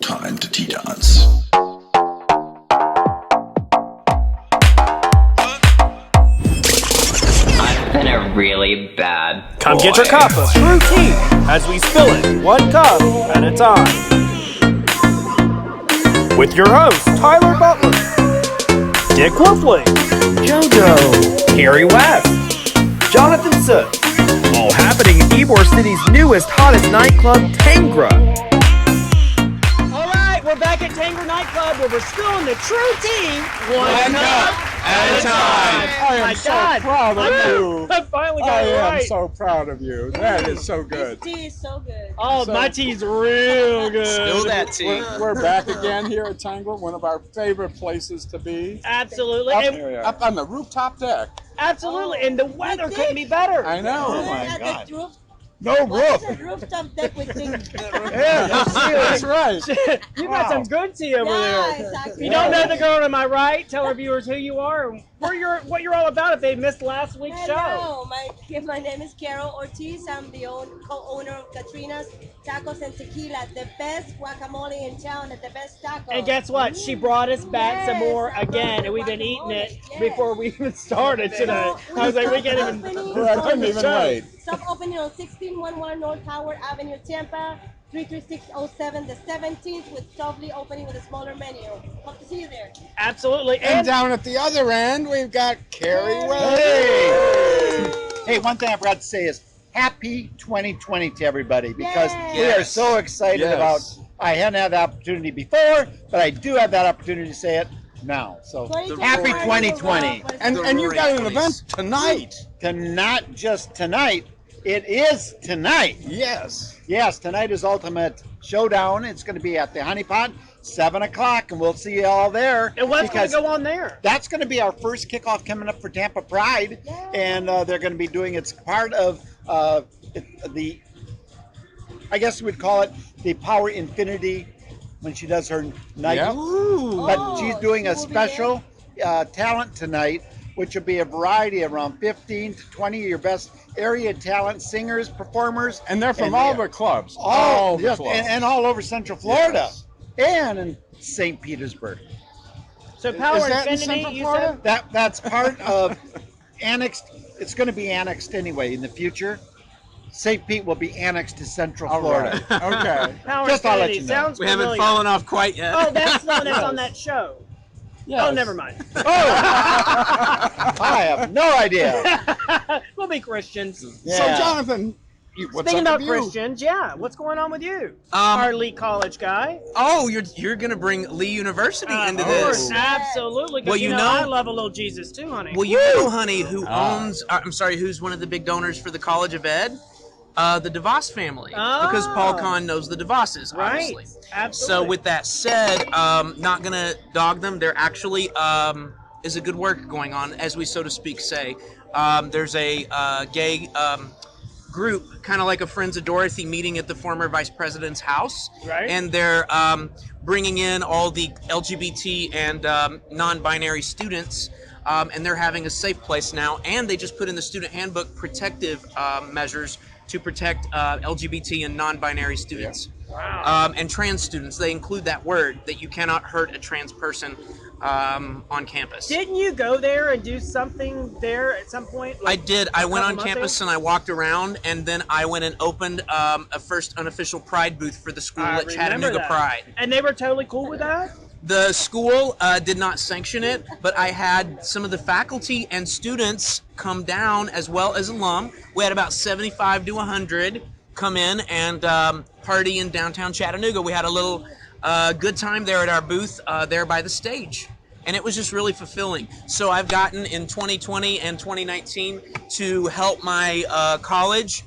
Time to T-Dance. I've been a really bad Come boy. get your cup of true tea as we spill it one cup at a time. With your hosts, Tyler Butler, Dick Wolfley, JoJo, Harry West, Jonathan Soot. All happening in Ybor City's newest, hottest nightclub, Tangra. All right, we're back at Tangra Nightclub where we're spilling the true tea one cup at a time. I am so proud of you. I finally got I it am right. so proud of you. That is so good. This tea is so good. Oh, So- my tea's real good. Spill that tea. We're back again here at Tangra, one of our favorite places to be. Absolutely. Up, And, up on the rooftop deck. absolutely. And the weather couldn't be better. I know. We're my at God. the roof. No What's roof. the rooftop deck with things? Yeah, that's right. You got some good tea over Yeah, there. exactly. If you don't know the girl, am I right? Tell our viewers who you are and what you're all about if they missed last week's show. Hello, my name is Carol Ortiz. I'm the co-owner of Katrina's Tacos and Tequila, the best guacamole in town and the best tacos. And guess what? She brought us back some Yes, more I brought again, the and we've been eating it guacamole, yes. before we even started today. I was like, we can't even. I couldn't even wait. Stop opening on 1611 North Howard Avenue, Tampa, 33607, the 17th, with softly opening with a smaller menu. Hope to see you there. Absolutely. And And down at the other end, we've got Carrie West. Hey, one thing I forgot to say is happy 2020 to everybody because Yes. we are so excited Yes. about. I hadn't had the opportunity before, but I do have that opportunity to say it now. So 2021 happy is 2020. well, And you've got an event tonight. To not just tonight, it is tonight. Yes. Yes, tonight is Ultimate Showdown. It's going to be at the Honey Pot, 7 o'clock, and we'll see you all there. and what's going because to go on there? That's going to be our first kickoff coming up for Tampa Pride, and they're going to be doing it's part of the, I guess we'd call it the Power Infinity when she does her night. Yep. But Oh, she's doing she a will be special talent tonight, which will be a variety of around 15 to 20 of your best area talent singers, performers, And they're from And all they- the clubs. all the yes, clubs. and all over Central Florida Yes. and in St. Petersburg. So Power Is that in Infinity, Central you Florida? said? That's part of annexed. It's going to be annexed anyway in the future. St. Pete will be annexed to Central All Florida. right. Okay. Power Just I'll let Infinity. you know. Sounds We familiar. haven't fallen off quite yet. Oh, that's the one that's on that show. Oh, never mind. I have no idea. We'll be Christians. Yeah. So, Jonathan, what's Speaking up about with you? Christians, yeah, what's going on with you? Our Lee College guy. Oh, you're gonna bring Lee University into Of course, this. absolutely. 'cause Well, you you know, know- I love a little Jesus too, honey. Well, you know, honey, who owns? Who's one of the big donors for the College of Ed? The DeVos family, because Paul Oh. Kahn knows the DeVosses, right, obviously. absolutely. So, with that said, not gonna dog them. There actually is a good work going on, as we so to speak say. There's a gay group, kind of like a Friends of Dorothy, meeting at the former vice president's house, Right. and they're bringing in all the LGBT and non-binary students. And they're having a safe place now, and they just put in the student handbook protective measures to protect LGBT and non-binary students. And trans students. They include that word that you cannot hurt a trans person on campus. Didn't you go there and do something there at some point? I did. I went couple on months campus ago? and I walked around, and then I went and opened a first unofficial Pride booth for the school I at remember Chattanooga that. Pride. And they were totally cool with that? The school did not sanction it, but I had some of the faculty and students come down as well as alum. We had about 75 to 100 come in and party in downtown Chattanooga. We had a little good time there at our booth there by the stage. And it was just really fulfilling. So I've gotten in 2020 and 2019 to help my college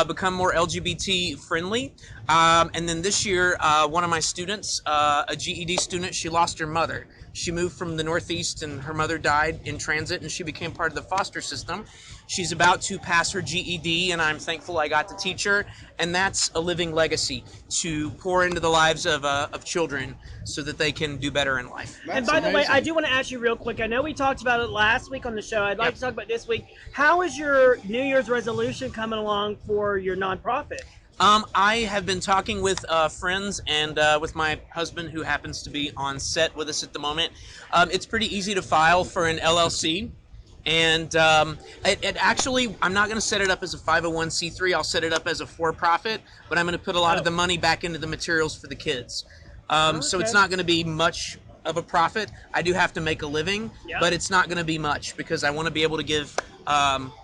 become more LGBT friendly. And then this year, one of my students, a GED student, she lost her mother. She moved from the Northeast and her mother died in transit and she became part of the foster system. She's about to pass her GED and I'm thankful I got to teach her. And that's a living legacy to pour into the lives of children so that they can do better in life. And by the way, I do want to ask you real quick. I know we talked about it last week on the show. I'd like to talk about this week. How is your New Year's resolution coming along for your nonprofit? I have been talking with friends and with my husband, who happens to be on set with us at the moment. It's pretty easy to file for an LLC. And it actually, I'm not going to set it up as a 501c3. I'll set it up as a for-profit, but I'm going to put a lot of the money back into the materials for the kids. So it's not going to be much of a profit. I do have to make a living, but it's not going to be much because I want to be able to give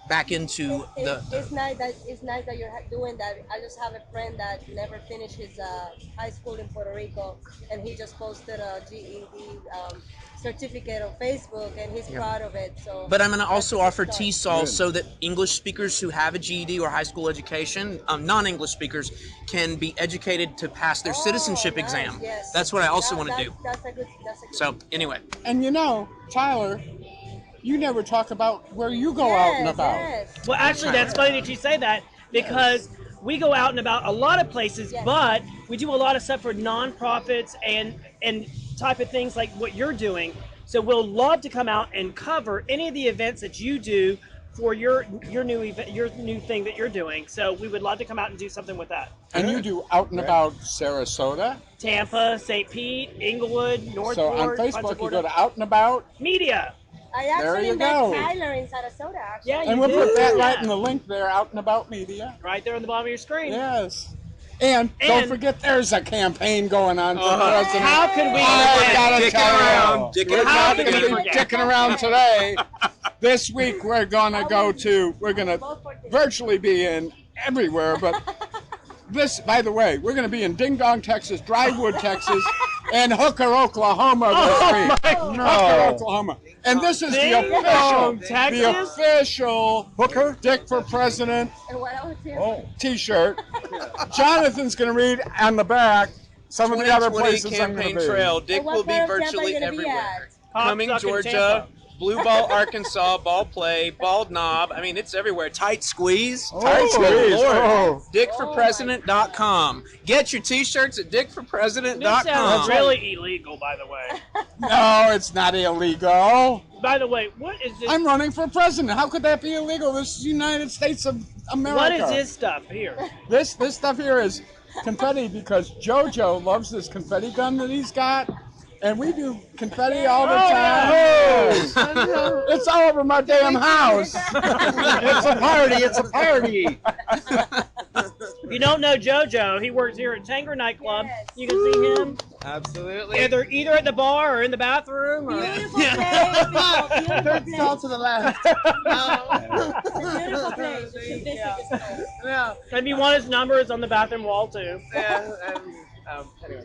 back into It's nice that you're doing that. I just have a friend that never finished his high school in Puerto Rico, and he just posted a GED certificate on Facebook, and he's proud of it. So, but I'm going to also offer stuff. TESOL so that English speakers who have a GED or high school education, non-English speakers, can be educated to pass their citizenship nice, exam. yes. That's what I also want to do. That's a good. So anyway, And you know, Tyler, you never talk about where you go out and about. Yes. Well, actually, that's funny that you say that because we go out and about a lot of places, Yes. but we do a lot of stuff for nonprofits and type of things like what you're doing. So we'll love to come out and cover any of the events that you do for your new event, your new thing that you're doing. So we would love to come out and do something with that. And you do out and about Sarasota. Tampa, St. Pete, Inglewood, Northport, So on Punta Facebook, you Gorda. go to Out and About. Media. I There actually you met go. Tyler in Sarasota. Actually. Yeah, And you we'll put that do. right Yeah. in the link there, Out and About Media. Right there on the bottom of your screen. Yes. And don't And- forget, there's a campaign going on for president. How can we I forget? gotta Dicking tell around, you, dicking we're How not can going we to be forget? dicking around today. This week we're going to virtually be in everywhere, but this, by the way, we're going to be in Ding Dong, Texas, Drywood, Texas, and Hooker, Oklahoma this week. Hooker, Oklahoma. And this is the Ding Dong, Texas? official Hooker Dick for President And what I was saying. T-shirt. Jonathan's going to read on the back some of the other 2020 places I'm going campaign to be. trail. Dick And what will be part of Tampa virtually you gonna be everywhere. at? Cumming, Cocksucking Georgia, Tampa. Blue Ball, Arkansas, Ball Play, Bald Knob. I mean, it's everywhere. Tight Squeeze. Tight Good squeeze. Lord. Oh. DickForPresident.com. Get your T-shirts at This DickForPresident.com. sounds really illegal, by the way. No, it's not illegal. By the way, what is this? I'm running for president. How could that be illegal? This is the United States of America. What is this stuff here? This stuff here is confetti because JoJo loves this confetti gun that he's got. And we do confetti all the time. It's all over my damn house. It's a party. It's a party. If you don't know JoJo, he works here at Tanger Nightclub. Yes. You can see him Absolutely. either at the bar or in the bathroom. Or... Beautiful place. Beautiful place. to the left. It's a beautiful place. You should visit this place. Yeah. If you want his number, it's on the bathroom wall too. Anyway.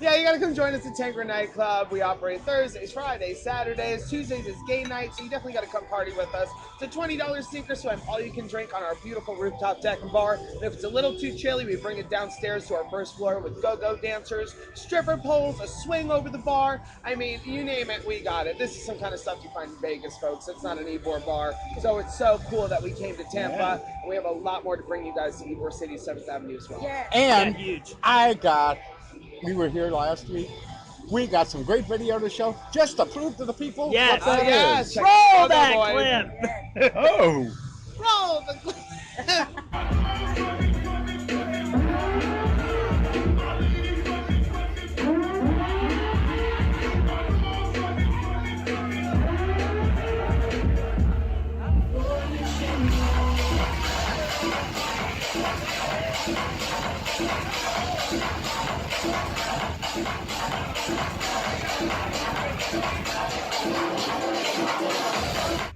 Yeah, you gotta come join us at Tangra Nightclub. We operate Thursdays, Fridays, Saturdays, Tuesdays is gay night, so you definitely gotta come party with us. It's a $20 sink or swim, all you can drink on our beautiful rooftop deck and bar. And if it's a little too chilly, we bring it downstairs to our first floor with go-go dancers, stripper poles, a swing over the bar. I mean, you name it, we got it. This is some kind of stuff you find in Vegas, folks. It's not an Ybor bar. So it's so cool that we came to Tampa, and we have a lot more to bring you guys to Ybor City, 7th Avenue as well. Yeah. And Yeah, huge. we were here last week. We got some great video to show just to prove to the people Yes. what that Yeah, is. check Roll it that out, boy. clip. Oh. Roll the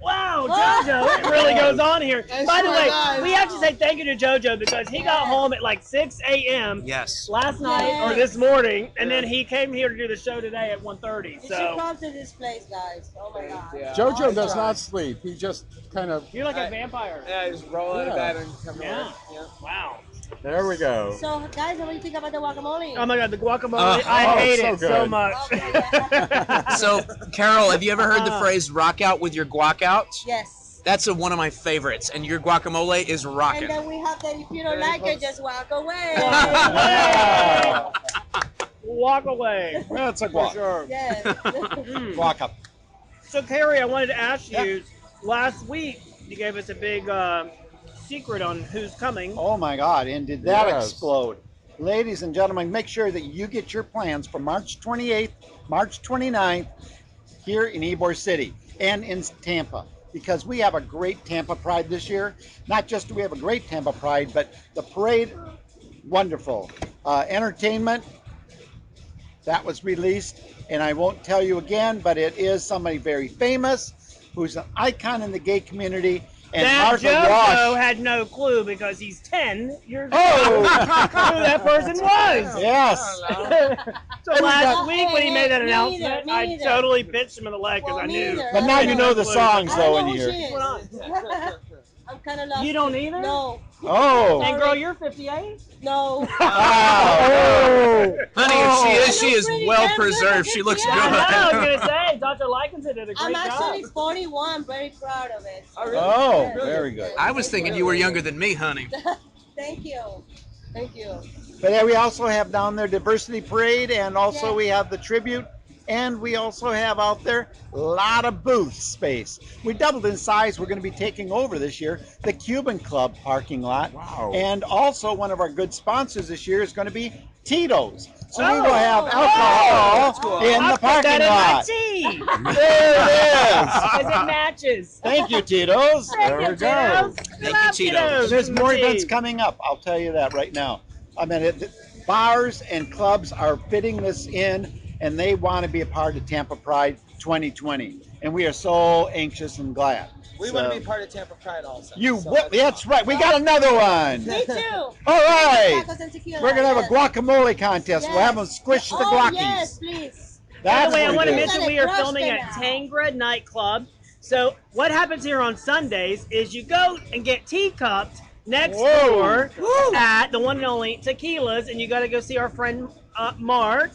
Wow, JoJo, it really goes on here. It By the sure way, does. we have to say thank you to JoJo because he got home at like 6 a.m. Yes. last night or this morning, and then he came here to do the show today at 1:30. You should So come to this place, guys. Oh my God. Yeah. JoJo does not sleep. He just kind of. you're like a vampire. Yeah, just roll out of bed and come Yeah. over. Yeah. Wow. There we go. So, guys, what do you think about the guacamole? Oh my God, the guacamole! Oh, I hate so it so good. much. Okay, yeah. So, Carol, have you ever heard the phrase "rock out with your guac out"? Yes. That's one of my favorites, and your guacamole is And rocking. then we have that if you don't like it, just walk away. Walk away. Well, it's a guac. Sure. Yes. Guac up. So, Carrie, I wanted to ask you. Last week, you gave us a big secret on who's coming. Oh my God, and did that Yes. explode? Ladies and gentlemen, make sure that you get your plans for March 28th, March 29th here in Ybor City and in Tampa, because we have a great Tampa Pride this year. Not just do we have a great Tampa Pride, but the parade, wonderful. Entertainment, that was released, and I won't tell you again, but it is somebody very famous who's an icon in the gay community. And That Martha JoJo Wash. had no clue because he's 10 years Oh! old. Who that person was. Yes. So last week when he made that Me announcement, neither, me I neither. totally bitched him in the leg because Well, I me knew. neither. But now you know the songs I though don't when know you who hear. she is. I'm kind of lost. You don't either? No. Oh. And girl, you're 58? No. Oh. Honey, if she is pretty well damn good preserved. at She looks 58. I know, I was good. going to say, Dr. Likenson did a great I'm job. actually 41. Very proud of it. Oh, very good. I was thinking you were younger than me, honey. Thank you. Thank you. But yeah, we also have down there Diversity Parade, and also Yes. we have the tribute, and we also have out there a lot of booth space. We doubled in size. We're going to be taking over this year the Cuban Club parking lot. Wow. And also one of our good sponsors this year is going to be Tito's. So we Oh. will have alcohol in I'll the put that parking in my lot. tea. There it is. Because it matches. Thank you, Tito's. Thank you, Tito's. Thank you, Tito's. There's more Tea. events coming up. I'll tell you that right now. I mean, bars and clubs are fitting this in, and they want to be a part of Tampa Pride 2020. And we are so anxious and glad. We want to be part of Tampa Pride also. You so what? That's right. We got another one. Me too. All right. Tacos and tequila, We're gonna have a yes. guacamole contest. We'll have them squish the Oh, glockies. yes, please. By That's the way, I what want to we do. mention we are Crushed filming it at now. Tangra Nightclub. So what happens here on Sundays is you go and get teacupped next Whoa. door at the one and only Tequilas, and you got to go see our friend Mark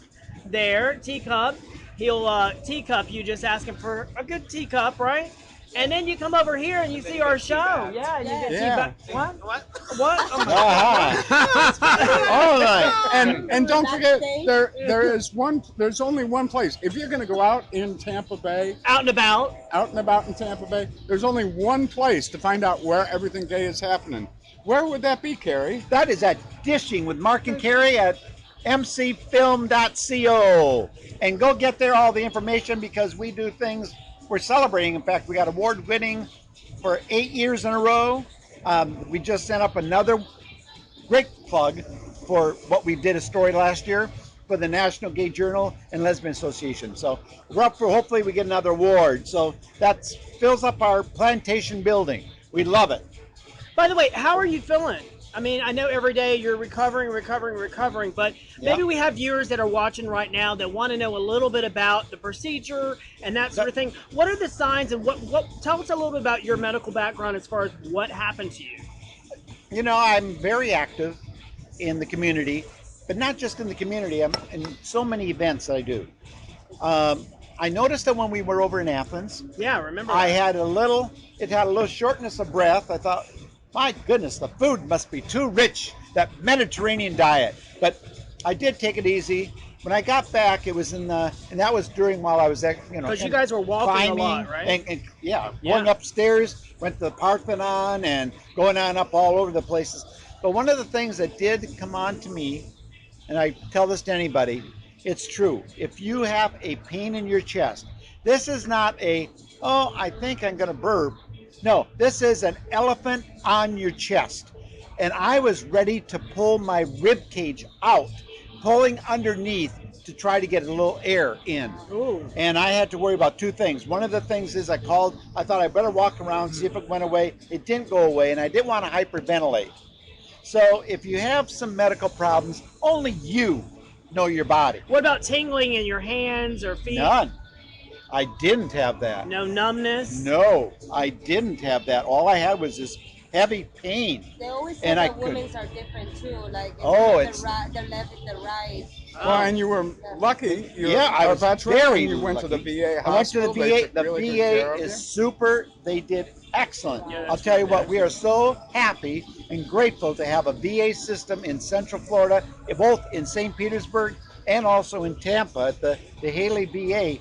there, teacup. He'll teacup you, just asking for a good teacup, right? And then you come over here and you see our show. Yeah, and you get Yeah. teacup. What? What? Oh my Uh-huh. All right. And don't forget, Backstage. there's only one place. If you're going to go out in Tampa Bay, Out and about. out and about in Tampa Bay, there's only one place to find out where everything gay is happening. Where would that be, Carrie? That is at Dishing with Mark and Carrie at mcfilm.co. And go get there all the information, because we do things. We're celebrating. In fact, we got award winning for 8 years in a row. We just sent up another great plug for what we did a story last year for the National Gay Journal and Lesbian Association. So we're up for, hopefully we get another award. So that fills up our plantation building. We love it. By the way, how are you feeling? I mean, I know every day you're recovering, but maybe we have viewers that are watching right now that want to know a little bit about the procedure and that sort of thing. What are the signs, and what tell us a little bit about your medical background as far as what happened to you? You know, I'm very active in the community, but not just in the community. I'm in so many events that I do. I noticed that when we were over in Athens, Yeah, remember I that. had a little shortness of breath. I thought, my goodness, the food must be too rich, that Mediterranean diet. But I did take it easy. When I got back, it was and that was while I was, Because you guys were walking climbing, a lot, right? and going upstairs, went to the Parthenon and going on up all over the places. But one of the things that did come on to me, and I tell this to anybody, it's true. If you have a pain in your chest, this is not I think I'm going to burp. No, this is an elephant on your chest. And I was ready to pull my rib cage out, pulling underneath to try to get a little air in. Ooh. And I had to worry about two things. One of the things is I thought I better walk around, see if it went away. It didn't go away, and I didn't want to hyperventilate. So if you have some medical problems, only you know your body. What about tingling in your hands or feet? None. I didn't have that. No numbness? No, I didn't have that. All I had was this heavy pain. They always say And I that women's are different too. Like Oh, the it's- the left and the right. Well, and you were lucky. You're Yeah, I a was veteran, very and you went to the lucky. VA I went to the hospital. They VA. took The really good VA care of is you. super. They did excellent. Yeah, I'll that's tell you what, we are so happy and grateful to have a VA system in Central Florida, both in St. Petersburg and also in Tampa at the Haley VA.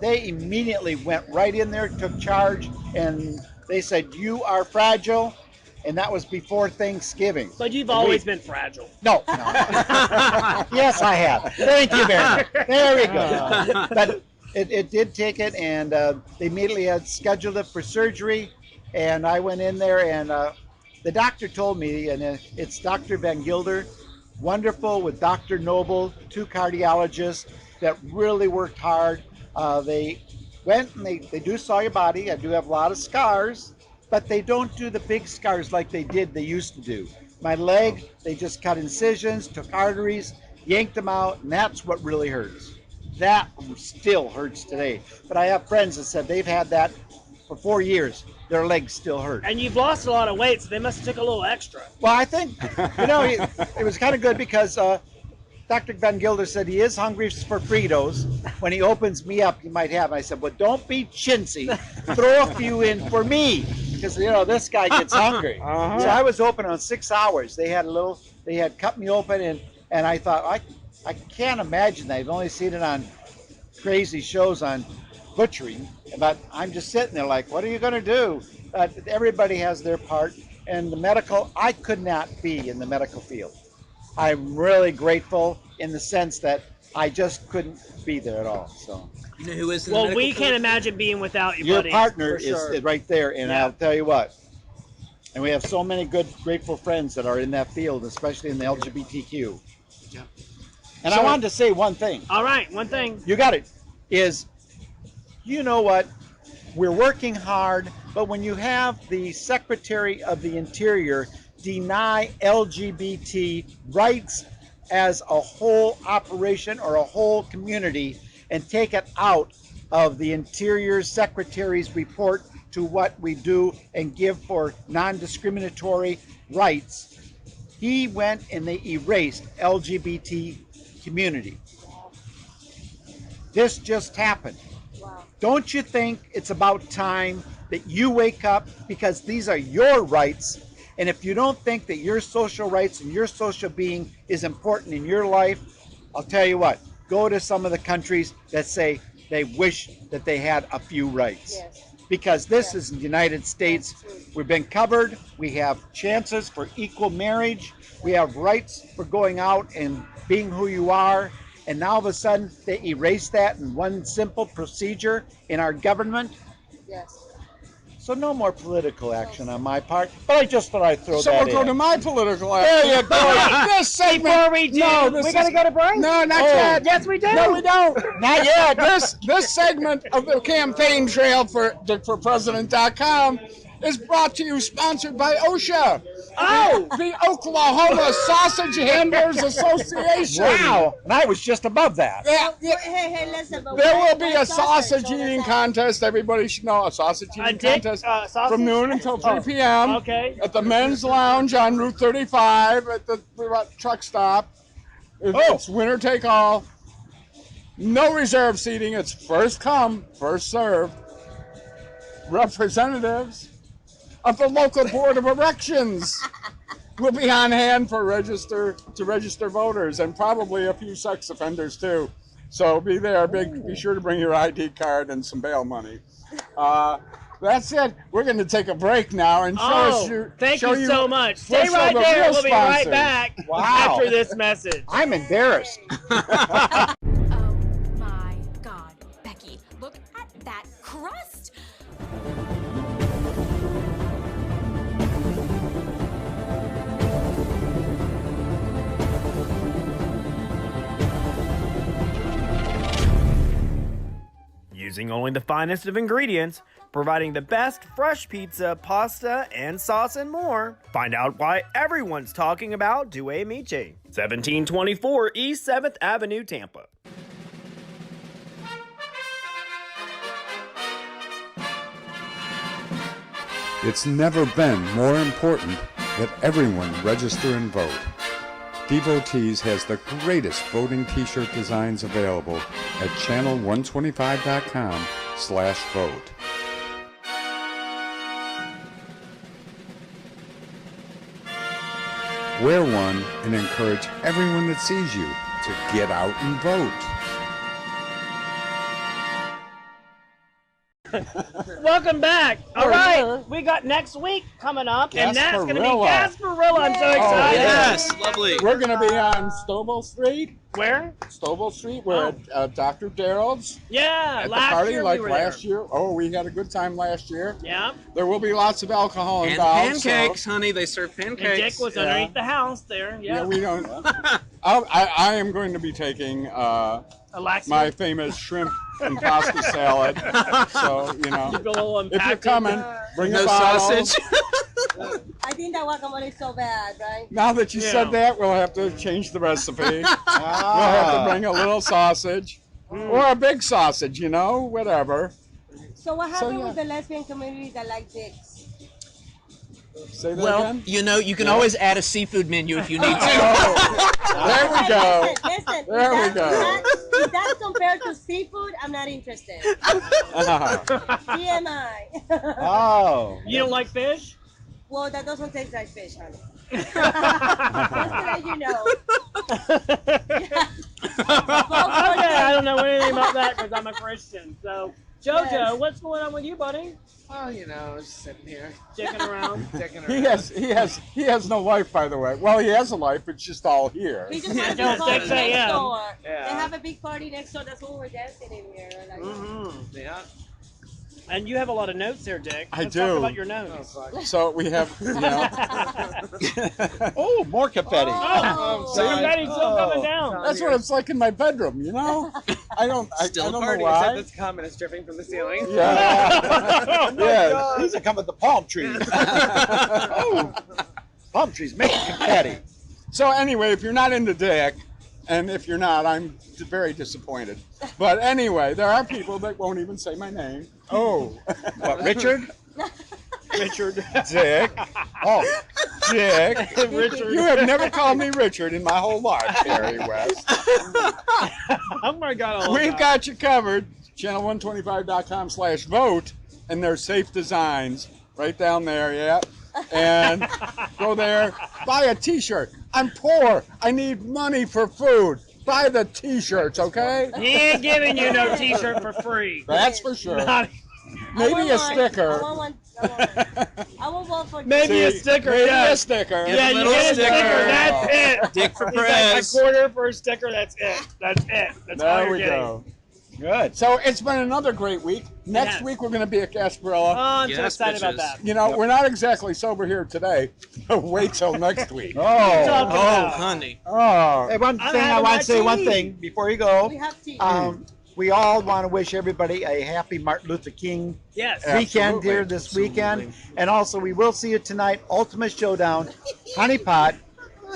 They immediately went right in there, took charge, and they said, "You are fragile. and that was before Thanksgiving. But you've always been fragile. No. Yes, I have. Thank you very much. There we go. But it did take it, and they immediately had scheduled it for surgery, and I went in there, and the doctor told me, and it's Dr. Van Gilder, wonderful, with Dr. Noble, 2 cardiologists that really worked hard. They went and they do saw your body. I do have a lot of scars, but they don't do the big scars like they used to do. My leg, they just cut incisions, took arteries, yanked them out, and that's what really hurts. That still hurts today. But I have friends that said they've had that for 4 years. Their legs still hurt. And you've lost a lot of weight, so they must have took a little extra. Well, I think, it was kind of good because Dr. Van Gilder said he is hungry for Fritos. When he opens me up, he might have. I said, well, don't be chintzy. Throw a few in for me, because, this guy gets hungry. So I was open on 6 hours. They had cut me open, and I thought, I can't imagine that. I've only seen it on crazy shows on butchering, but I'm just sitting there like, what are you going to do? Everybody has their part, and I could not be in the medical field. I'm really grateful in the sense that I just couldn't be there at all. So, You know who is in the Well, medical we field? can't imagine being without you, your buddy. partner for sure. is right there, and Yeah. I'll tell you what. And we have so many good, grateful friends that are in that field, especially in the LGBTQ. Yeah. And I wanted to say one thing. All right, one thing. You got it. You know what? We're working hard, but when you have the Secretary of the Interior deny LGBT rights as a whole operation or a whole community and take it out of the Interior Secretary's report to what we do and give for non-discriminatory rights, he went and they erased LGBT community. This just happened. Wow. Don't you think it's about time that you wake up, because these are your rights, and if you don't think that your social rights and your social being is important in your life, I'll tell you what, go to some of the countries that say they wish that they had a few rights. Yes. Because this is the United States. We've been covered. We have chances for equal marriage. We have rights for going out and being who you are. And now all of a sudden they erase that in one simple procedure in our government. Yes. So no more political action on my part. But I just thought I'd throw So that we'll go in. to my political action. There you go. This segment. Before we do, No, this we got to is- go to break. No, not Oh. yet. Yes, we do. No, we don't. Not yet. This segment of the campaign trail for President.com is brought to you, sponsored by OSHA. Oh! The Oklahoma Sausage Handlers Association. Wow. And I was just above that. Yeah, yeah. Hey, listen. But There why- will be why a sausage So eating that's contest. Everybody should know a sausage A eating dick, contest sausage? from noon until 3 p.m. Okay. At the Men's Lounge on Route 35 at the truck stop. It's winner take all. No reserve seating. It's first come, first serve. Representatives of the local board of elections will be on hand to register voters, and probably a few sex offenders too. So be there. Be sure to bring your ID card and some bail money. That's it. We're going to take a break now and Thank show you so much. we'll Stay show right the there. real We'll be right sponsors. back Wow. after this message. I'm embarrassed. Oh my God, Becky, look at that crust. Using only the finest of ingredients, providing the best fresh pizza, pasta, and sauce and more. Find out why everyone's talking about Due Amici. 1724 East 7th Avenue, Tampa. It's never been more important that everyone register and vote. Devotees has the greatest voting t-shirt designs available at channel125.com/vote. Wear one and encourage everyone that sees you to get out and vote. Welcome back. All right, we got next week coming up, and that's going to be Gasparilla. I'm so excited. Yes, lovely. We're going to be on Stovall Street. Where? Stovall Street, we're at Dr. Darrell's. Yeah, At the last party, year like we were last there. year. Oh, we had a good time last year. Yeah. There will be lots of alcohol And involved. pancakes, honey. They serve And pancakes. Dick was underneath the house there. Yeah. Yeah, we don't. I am going to be taking Alexia. my famous shrimp and pasta salad. So, you know, You go a little if you're impacted. coming, bring No a bottle. sausage. I think that guacamole is so bad, right? Now that you said that, we'll have to change the recipe. We'll have to bring a little sausage. Or a big sausage, you know, whatever. So what happened yeah. with the lesbian community that like dicks? Say that Well, again? you know, you can always add a seafood menu if you need to. There we go. Listen, There we go. If that's compared to seafood, I'm not interested. TMI. Oh. You don't like fish? Well, that doesn't taste like fish, honey. Just to let you know. Okay, I don't know anything about that because I'm a Christian. So, JoJo, Yes. what's going on with you, buddy? Oh, you know, just sitting here, Dicking around. dicking He around. he has no life, by the way. Well, he has a life. It's just all here. We just had a Yeah, big party don't next say door. Yeah. They have a big party next door. That's why we're dancing in here. Like, Mm-hmm. Yeah. And you have a lot of notes there, Dick. I Let's do. talk about your Oh, notes. fuck. So we have, you know, Oh, more confetti. Oh, So your daddy's still coming Oh. down. that's what it's like in my bedroom, you know? I don't Still I a don't know party. why. This comment is dripping from the ceiling. Yeah. Yeah. These are coming with the palm trees. Oh, palm trees making confetti. So anyway, if you're not into Dick, and if you're not, I'm very disappointed. But anyway, there are people that won't even say my name. Oh. What, Richard? Richard. Dick. Oh, Dick. Richard. You have never called me Richard in my whole life, Harry West. Oh my God! I love We've that. got you covered. Channel125.com/vote, and there's safe designs right down there, yeah. And go there, buy a t-shirt. I'm poor. I need money for food. Buy the t-shirts, okay? He ain't giving you no T-shirt for free. That's for sure. Not- Maybe a sticker. I will vote for Maybe a sticker. Maybe Yeah. a sticker. Yeah, you little get a sticker. sticker. That's it. Dick for He's like, press. a quarter for a sticker. That's it. That's it. That's all There you're we getting. go. good. So it's been another great week. Next Yes. week we're going to be at Oh, Gasparilla. I'm so Yes, excited about bitches. that. You know, we're not exactly sober here today. Wait till next week. Oh. Talking Oh, about. honey. Oh. Hey, one I'm thing I having want my to say, one tea. thing before you go. We have tea. We all want to wish everybody a happy Martin Luther King Yes. weekend Absolutely. here this weekend. And also, we will see you tonight, Ultimate Showdown, Honey Pot,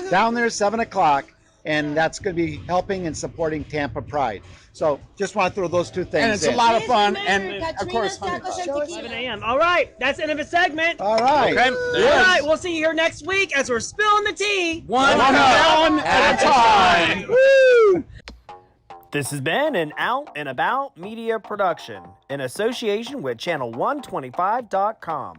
down there 7 o'clock. And that's going to be helping and supporting Tampa Pride. So just want to throw those two things And it's in. a lot of fun. Please And remember, of course, Katrina's honey Tacos pot. and 11 Tequila. a.m. All right. That's the end of a segment. All right. Okay. All right. We'll see you here next week as we're spilling the tea. One One cup gallon at a time. Woo! This has been an Out and About Media production in association with Channel125.com.